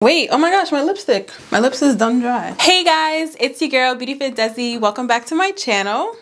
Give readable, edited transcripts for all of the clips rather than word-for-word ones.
Wait, oh my gosh, my lipstick. My lips is done dry. Hey guys, it's your girl, Beauty Fit Desi. Welcome back to my channel.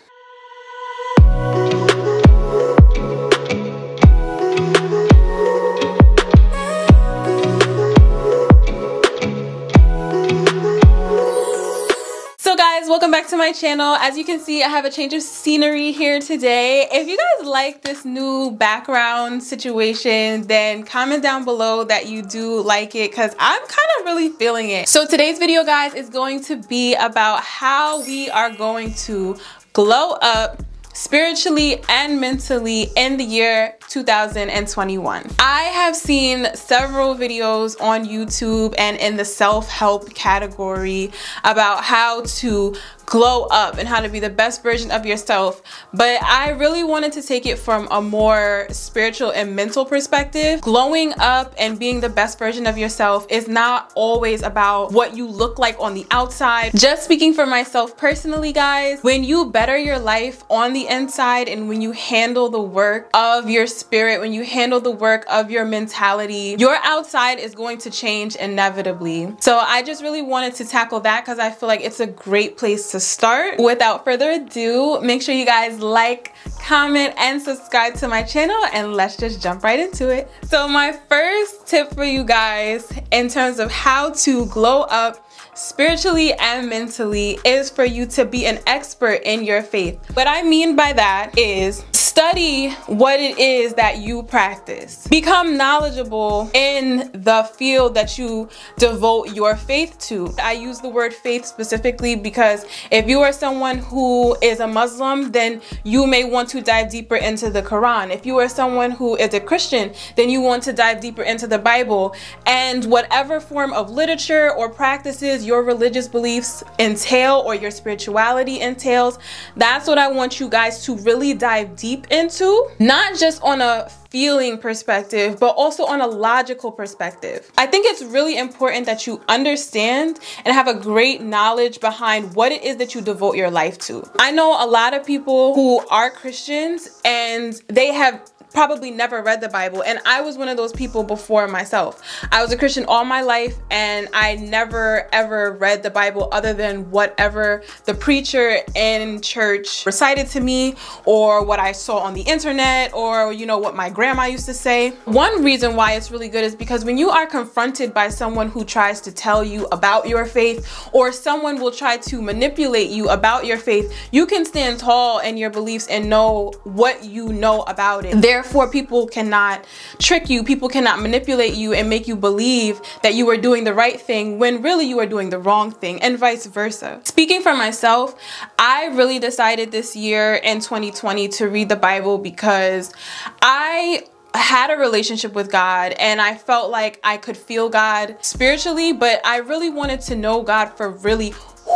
Welcome back to my channel. As you can see, I have a change of scenery here today. If you guys like this new background situation, then comment down below that you do like it, because I'm kind of really feeling it. So today's video, guys, is going to be about how we are going to glow up spiritually and mentally in the year 2021. I have seen several videos on YouTube and in the self-help category about how to glow up and how to be the best version of yourself, but I really wanted to take it from a more spiritual and mental perspective. Glowing up and being the best version of yourself is not always about what you look like on the outside. Just speaking for myself personally, guys, when you better your life on the inside and when you handle the work of your spirit, when you handle the work of your mentality, your outside is going to change inevitably. So I just really wanted to tackle that because I feel like it's a great place to start. Without further ado, make sure you guys like, comment, and subscribe to my channel, and let's just jump right into it. So my first tip for you guys in terms of how to glow up spiritually and mentally is for you to be an expert in your faith. What I mean by that is study what it is that you practice. Become knowledgeable in the field that you devote your faith to. I use the word faith specifically because if you are someone who is a Muslim, then you may want to dive deeper into the Quran. If you are someone who is a Christian, then you want to dive deeper into the Bible. And whatever form of literature or practices your religious beliefs entail or your spirituality entails, that's what I want you guys to really dive deep into, not just on a feeling perspective, but also on a logical perspective. I think it's really important that you understand and have a great knowledge behind what it is that you devote your life to. I know a lot of people who are Christians and they have probably never read the Bible, and I was one of those people before myself. I was a Christian all my life and I never ever read the Bible other than whatever the preacher in church recited to me, or what I saw on the internet, or what my grandma used to say. One reason why it's really good is because when you are confronted by someone who tries to tell you about your faith, or someone will try to manipulate you about your faith, you can stand tall in your beliefs and know what you know about it. Therefore, people cannot trick you, people cannot manipulate you and make you believe that you are doing the right thing when really you are doing the wrong thing, and vice versa. Speaking for myself, I really decided this year in 2020 to read the Bible because I had a relationship with God and I felt like I could feel God spiritually, but I really wanted to know God for really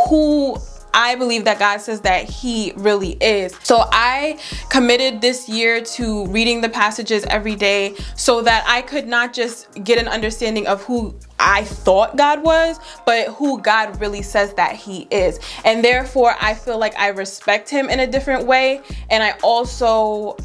who I believe that God says that He really is. So I committed this year to reading the passages every day so that I could not just get an understanding of who I thought God was, but who God really says that He is. And therefore, I feel like I respect Him in a different way. And I also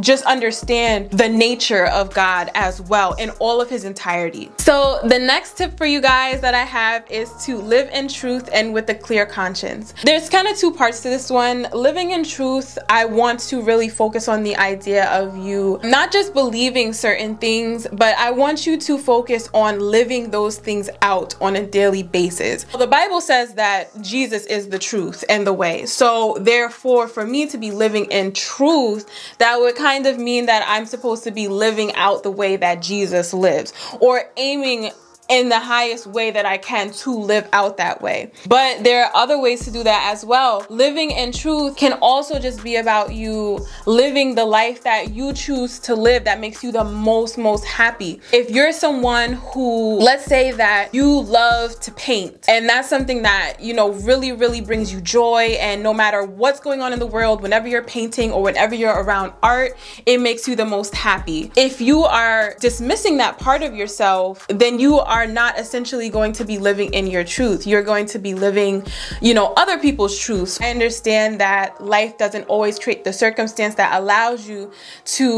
just understand the nature of God as well in all of His entirety. So the next tip for you guys that I have is to live in truth and with a clear conscience. There's kind of two parts to this one. Living in truth, I want to really focus on the idea of you not just believing certain things, but I want you to focus on living those things out on a daily basis. The Bible says that Jesus is the truth and the way. So therefore, for me to be living in truth, that would kind of mean that I'm supposed to be living out the way that Jesus lives, or aiming in the highest way that I can to live out that way. But there are other ways to do that as well. Living in truth can also just be about you living the life that you choose to live that makes you the most happy. If you're someone who, let's say that you love to paint, and that's something that really brings you joy, and no matter what's going on in the world, whenever you're painting or whenever you're around art, it makes you the most happy. If you are dismissing that part of yourself, then you are are not essentially going to be living in your truth. You're going to be living, you know, other people's truths. I understand that life doesn't always create the circumstance that allows you to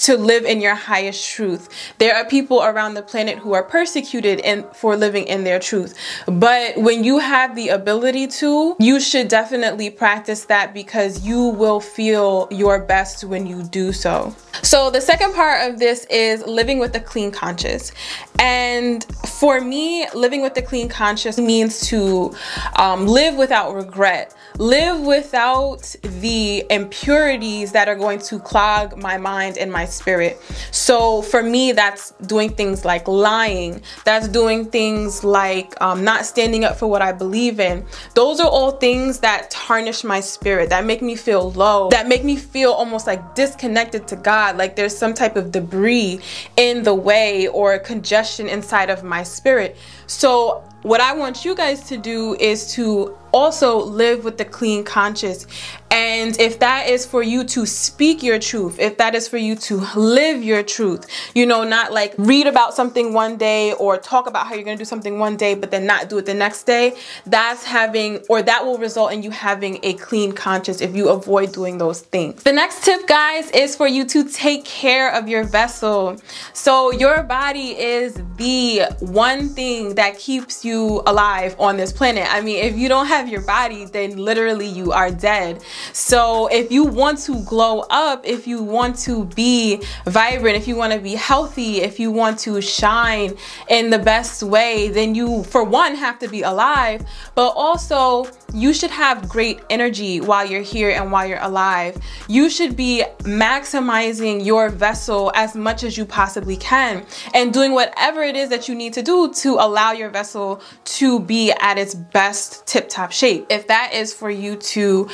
live in your highest truth. There are people around the planet who are persecuted for living in their truth. But when you have the ability to, you should definitely practice that, because you will feel your best when you do so. So the second part of this is living with a clean conscience. And for me, living with a clean conscience means to live without regret. Live without the impurities that are going to clog my mind and my spirit. So for me, that's doing things like lying. That's doing things like not standing up for what I believe in. Those are all things that tarnish my spirit, that make me feel low, that make me feel almost like disconnected to God, like there's some type of debris in the way or congestion inside of my spirit. So what I want you guys to do is to also live with the clean conscience. And if that is for you to speak your truth, if that is for you to live your truth, you know, not like read about something one day or talk about how you're going to do something one day, but then not do it the next day, that's having, or that will result in you having a clean conscience if you avoid doing those things. The next tip, guys, is for you to take care of your vessel. So your body is the one thing that keeps you alive on this planet. I mean, if you don't have your body, then literally you are dead. So if you want to glow up, if you want to be vibrant, if you want to be healthy, if you want to shine in the best way, then you, for one, have to be alive, but also you should have great energy while you're here and while you're alive. You should be maximizing your vessel as much as you possibly can and doing whatever it is that you need to do to allow your vessel to be at its best tip-top shape. If that is for you to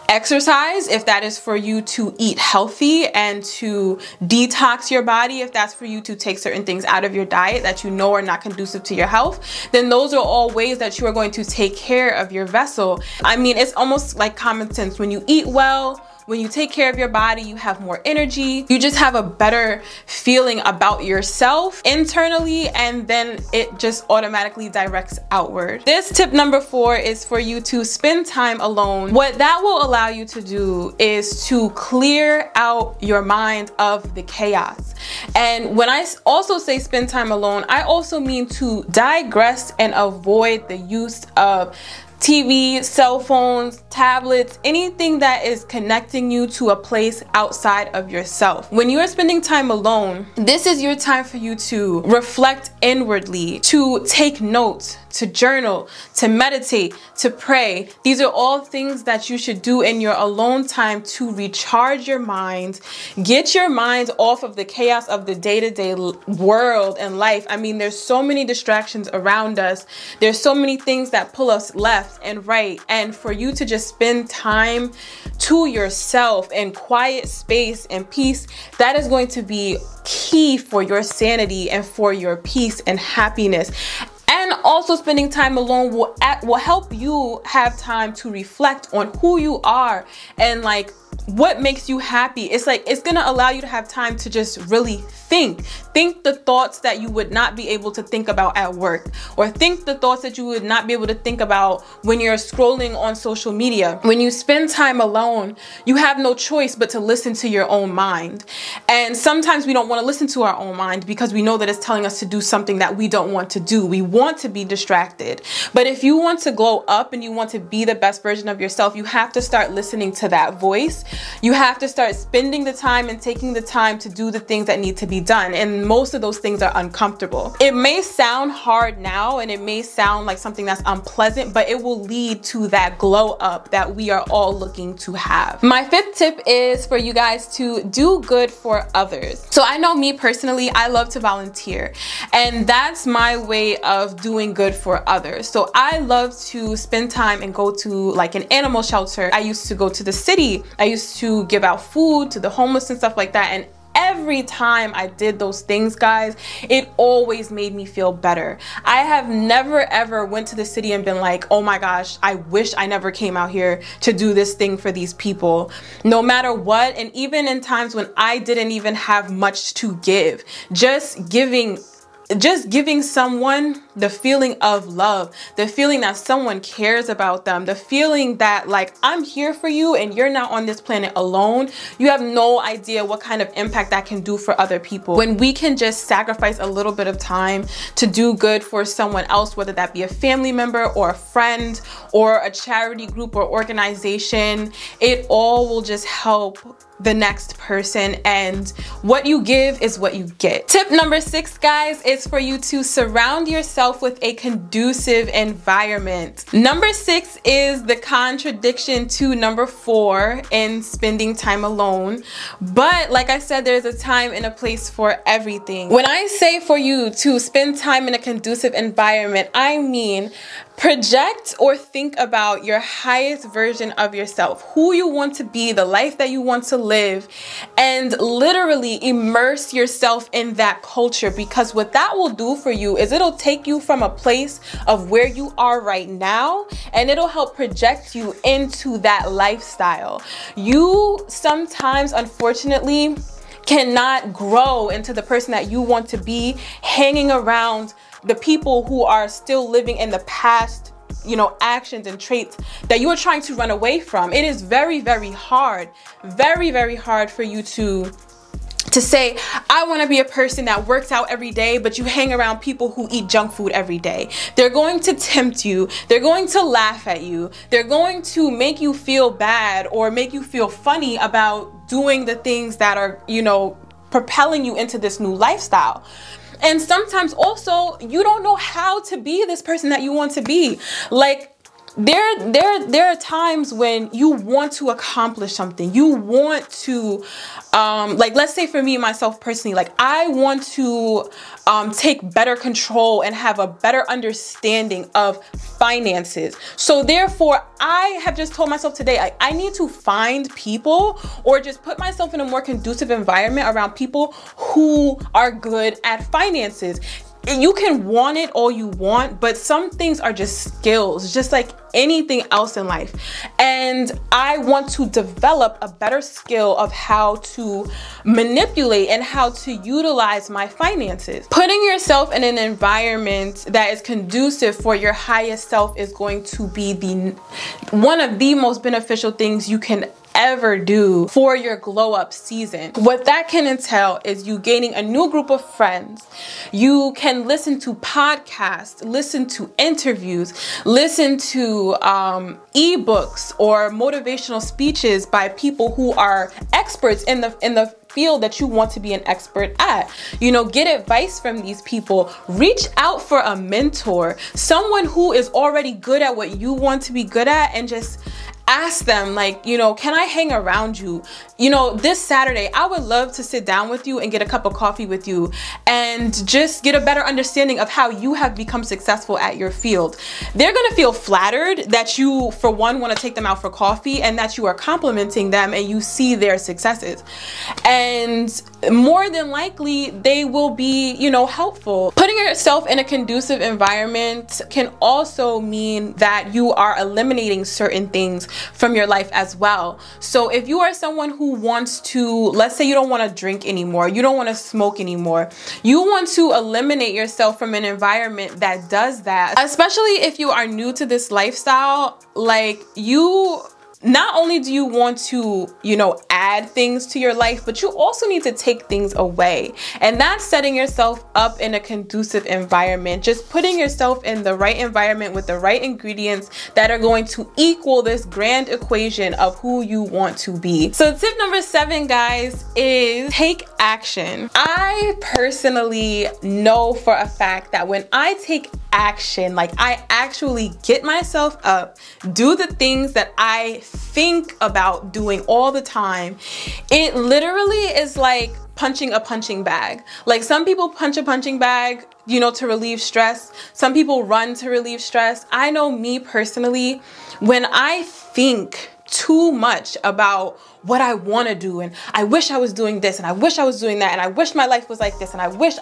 exercise, if that is for you to eat healthy and to detox your body, if that's for you to take certain things out of your diet that you know are not conducive to your health, then those are all ways that you are going to take care of your vessel. I mean, it's almost like common sense. When you eat well, when you take care of your body, you have more energy. You just have a better feeling about yourself internally, and then it just automatically directs outward. This tip number 4 is for you to spend time alone. What that will allow you to do is to clear out your mind of the chaos. And when I also say spend time alone, I also mean to digress and avoid the use of TV, cell phones, tablets, anything that is connecting you to a place outside of yourself. When you are spending time alone, this is your time for you to reflect inwardly, to take notes, to journal, to meditate, to pray. These are all things that you should do in your alone time to recharge your mind, get your mind off of the chaos of the day-to-day world and life. I mean, there's so many distractions around us. There's so many things that pull us left and right. And for you to just spend time to yourself in quiet space and peace, that is going to be key for your sanity and for your peace and happiness. And also spending time alone will help you have time to reflect on who you are and like what makes you happy. It's like, it's gonna allow you to have time to just really think the thoughts that you would not be able to think about at work, or think the thoughts that you would not be able to think about when you're scrolling on social media. When you spend time alone, you have no choice but to listen to your own mind. And sometimes we don't want to listen to our own mind because we know that it's telling us to do something that we don't want to do. We want to be distracted. But if you want to glow up and you want to be the best version of yourself, you have to start listening to that voice. You have to start spending the time and taking the time to do the things that need to be done. And most of those things are uncomfortable. It may sound hard now and it may sound like something that's unpleasant, but it will lead to that glow up that we are all looking to have. My 5th tip is for you guys to do good for others. So I know me personally, I love to volunteer, and that's my way of doing good for others. So I love to spend time and go to like an animal shelter. I used to go to the city. I used to give out food to the homeless and stuff like that. And every time I did those things, guys, it always made me feel better. I have never ever went to the city and been like, oh my gosh, I wish I never came out here to do this thing for these people. No matter what, and even in times when I didn't even have much to give, just giving just giving someone the feeling of love, the feeling that someone cares about them, the feeling that like, I'm here for you and you're not on this planet alone. You have no idea what kind of impact that can do for other people. When we can just sacrifice a little bit of time to do good for someone else, whether that be a family member or a friend or a charity group or organization, it all will just help the next person, and what you give is what you get. Tip number 6, guys, is for you to surround yourself with a conducive environment. Number 6 is the contradiction to number 4 in spending time alone. But like I said, there's a time and a place for everything. When I say for you to spend time in a conducive environment, I mean project or think about your highest version of yourself, who you want to be, the life that you want to live, and literally immerse yourself in that culture, because what that will do for you is it'll take you from a place of where you are right now and it'll help project you into that lifestyle. You sometimes, unfortunately, cannot grow into the person that you want to be hanging around the people who are still living in the past, you know, actions and traits that you are trying to run away from. It is very, very hard for you to say, I want to be a person that works out every day, but you hang around people who eat junk food every day. They're going to tempt you. They're going to laugh at you. They're going to make you feel bad or make you feel funny about doing the things that are, you know, propelling you into this new lifestyle. And sometimes also you don't know how to be this person that you want to be. Like there are times when you want to accomplish something. You want to, like, let's say for me, myself personally, like I want to take better control and have a better understanding of finances. So therefore, I have just told myself today, I need to find people or just put myself in a more conducive environment around people who are good at finances. You can want it all you want, but some things are just skills, just like anything else in life. And I want to develop a better skill of how to manipulate and how to utilize my finances. Putting yourself in an environment that is conducive for your highest self is going to be one of the most beneficial things you can ever do for your glow up season. What that can entail is you gaining a new group of friends. You can listen to podcasts, listen to interviews, listen to ebooks or motivational speeches by people who are experts in the field that you want to be an expert at. You know, get advice from these people. Reach out for a mentor, someone who is already good at what you want to be good at, and just ask them, like, you know, can I hang around you? You know, this Saturday, I would love to sit down with you and get a cup of coffee with you and just get a better understanding of how you have become successful at your field. They're gonna feel flattered that you, for one, want to take them out for coffee and that you are complimenting them and you see their successes. And more than likely, they will be, you know, helpful. Putting yourself in a conducive environment can also mean that you are eliminating certain things from your life as well. So if you are someone who wants to, let's say you don't want to drink anymore, you don't want to smoke anymore, you want to eliminate yourself from an environment that does that, especially if you are new to this lifestyle. Like, you not only do you want to, you know, add things to your life, but you also need to take things away. And that's setting yourself up in a conducive environment, just putting yourself in the right environment with the right ingredients that are going to equal this grand equation of who you want to be. So tip number 7, guys, is take action. I personally know for a fact that when I take action, like I actually get myself up, do the things that I think about doing all the time, it literally is like punching a punching bag. Like, some people punch a punching bag, you know, to relieve stress. Some people run to relieve stress. I know me personally, when I think too much about what I want to do, and I wish I was doing this, and I wish I was doing that, and I wish my life was like this, and I wish,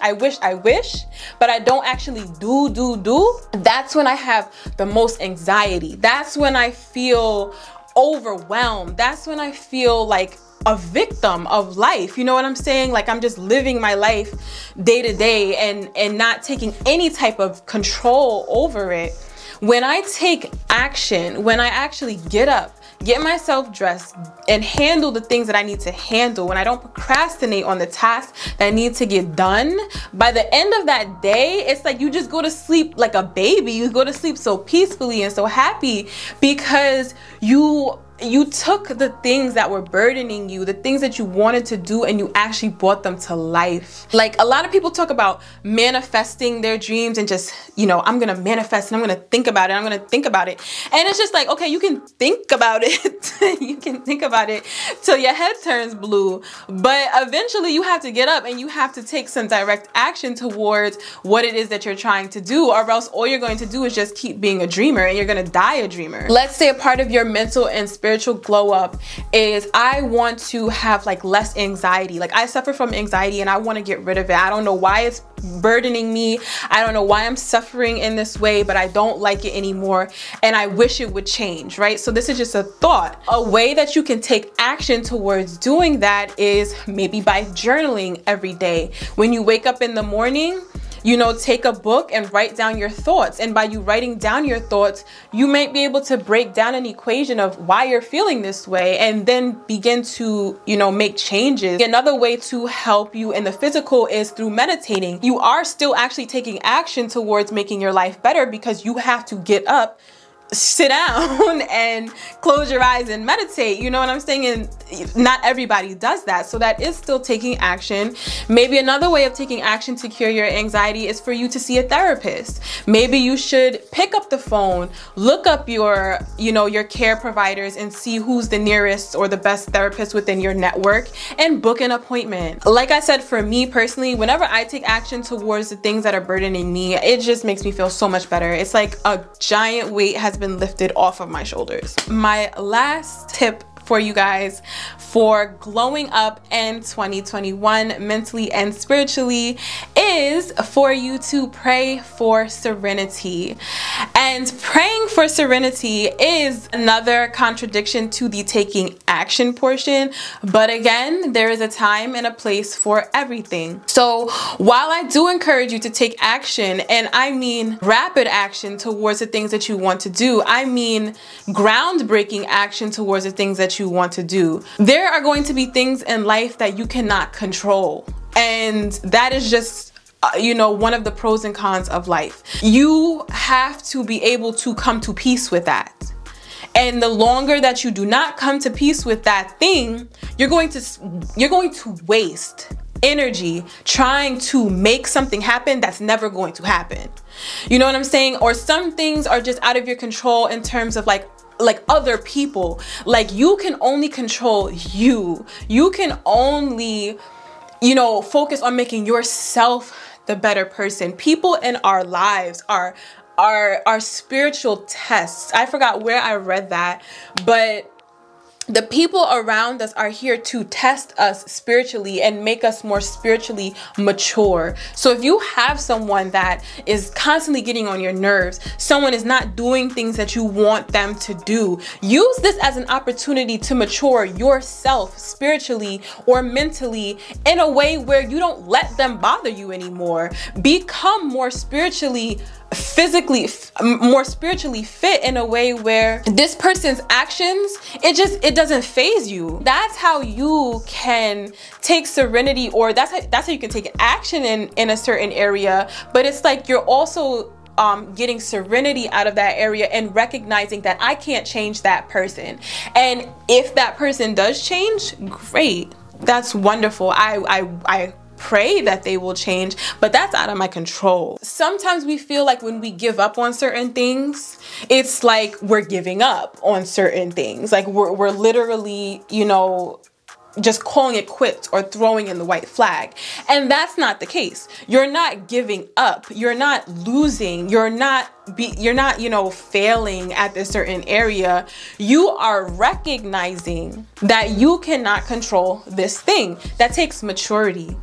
but I don't actually do, that's when I have the most anxiety. That's when I feel overwhelmed. That's when I feel like a victim of life. You know what I'm saying? Like I'm just living my life day to day and not taking any type of control over it. When I take action, when I actually get up, get myself dressed and handle the things that I need to handle, when I don't procrastinate on the tasks that need to get done, by the end of that day, it's like you just go to sleep like a baby. You go to sleep so peacefully and so happy because you took the things that were burdening you, the things that you wanted to do, and you actually brought them to life. Like a lot of people talk about manifesting their dreams and just, you know, I'm gonna manifest and I'm gonna think about it, I'm gonna think about it. And it's just like, okay, you can think about it. You can think about it till your head turns blue. But eventually you have to get up and you have to take some direct action towards what it is that you're trying to do, or else all you're going to do is just keep being a dreamer and you're gonna die a dreamer. Let's say a part of your mental and spiritual glow up is I want to have like less anxiety. Like I suffer from anxiety and I want to get rid of it. I don't know why it's burdening me. I don't know why I'm suffering in this way, but I don't like it anymore and I wish it would change, right? So this is just a thought. A way that you can take action towards doing that is maybe by journaling every day. When you wake up in the morning, you know, take a book and write down your thoughts. And by you writing down your thoughts, you might be able to break down an equation of why you're feeling this way and then begin to, you know, make changes. Another way to help you in the physical is through meditating. You are still actually taking action towards making your life better because you have to get up, sit down and close your eyes and meditate. You know what I'm saying? And not everybody does that. So that is still taking action. Maybe another way of taking action to cure your anxiety is for you to see a therapist. Maybe you should pick up the phone, look up your, you know, your care providers and see who's the nearest or the best therapist within your network and book an appointment. Like I said, for me personally, whenever I take action towards the things that are burdening me, it just makes me feel so much better. It's like a giant weight has been lifted off of my shoulders. My last tip for you guys for glowing up in 2021 mentally and spiritually is for you to pray for serenity. And praying for serenity is another contradiction to the taking action portion, but again, there is a time and a place for everything. So while I do encourage you to take action, and I mean rapid action towards the things that you want to do, I mean groundbreaking action towards the things that you want to do, there are going to be things in life that you cannot control. And that is just you know, one of the pros and cons of life. You have to be able to come to peace with that. And the longer that you do not come to peace with that thing, you're going to waste energy trying to make something happen that's never going to happen. You know what I'm saying? Or some things are just out of your control in terms of like other people. Like you can only control you. You can only, you know, focus on making yourself the better person. People in our lives are spiritual tests. I forgot where I read that, but the people around us are here to test us spiritually and make us more spiritually mature. So if you have someone that is constantly getting on your nerves, someone is not doing things that you want them to do, use this as an opportunity to mature yourself spiritually or mentally in a way where you don't let them bother you anymore. Become more spiritually more spiritually fit in a way where this person's actions, it doesn't faze you. That's how you can take serenity, or that's how you can take action in a certain area, but it's like you're also getting serenity out of that area and recognizing that I can't change that person. And if that person does change, great. That's wonderful. I pray that they will change, but that's out of my control. Sometimes we feel like when we give up on certain things, it's like we're giving up on certain things. Like we're literally, you know, just calling it quits or throwing in the white flag. And that's not the case. You're not giving up. You're not losing. You're not, you know, failing at this certain area. You are recognizing that you cannot control this thing. That takes maturity.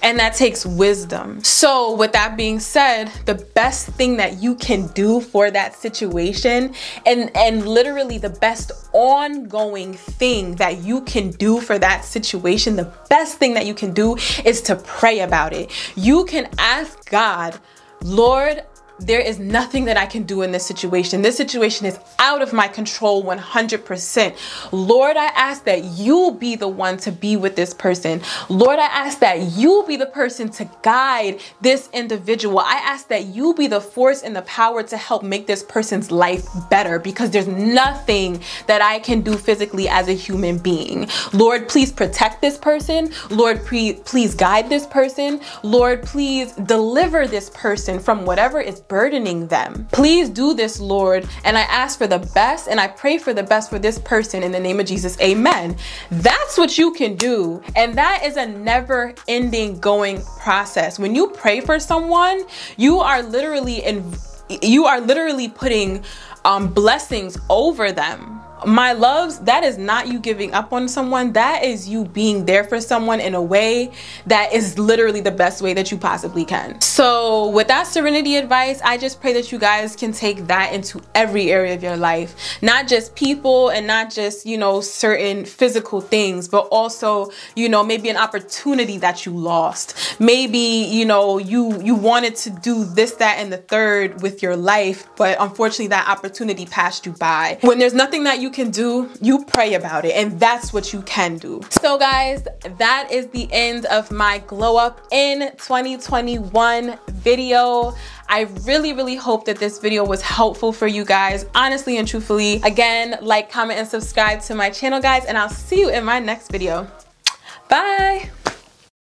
and that takes wisdom. So with that being said, the best thing that you can do for that situation, and literally the best ongoing thing that you can do for that situation, the best thing that you can do is to pray about it. You can ask God, Lord, there is nothing that I can do in this situation. This situation is out of my control 100%. Lord, I ask that you be the one to be with this person. Lord, I ask that you be the person to guide this individual. I ask that you be the force and the power to help make this person's life better, because there's nothing that I can do physically as a human being. Lord, please protect this person. Lord, please guide this person. Lord, please deliver this person from whatever is burdening them. Please do this, Lord. And I ask for the best, and I pray for the best for this person in the name of Jesus. Amen. That's what you can do. And that is a never ending going process. When you pray for someone, you are literally putting blessings over them. My loves, that is not you giving up on someone. That is you being there for someone in a way that is literally the best way that you possibly can. So with that serenity advice, I just pray that you guys can take that into every area of your life, not just people and not just, you know, certain physical things, but also, you know, maybe an opportunity that you lost. Maybe, you know, you wanted to do this, that, and the third with your life, but unfortunately that opportunity passed you by. When there's nothing that you can do, you pray about it, and that's what you can do. So guys, that is the end of my glow up in 2021 video. I really hope that this video was helpful for you guys, honestly and truthfully. Again, like, comment, and subscribe to my channel, guys, and I'll see you in my next video. Bye.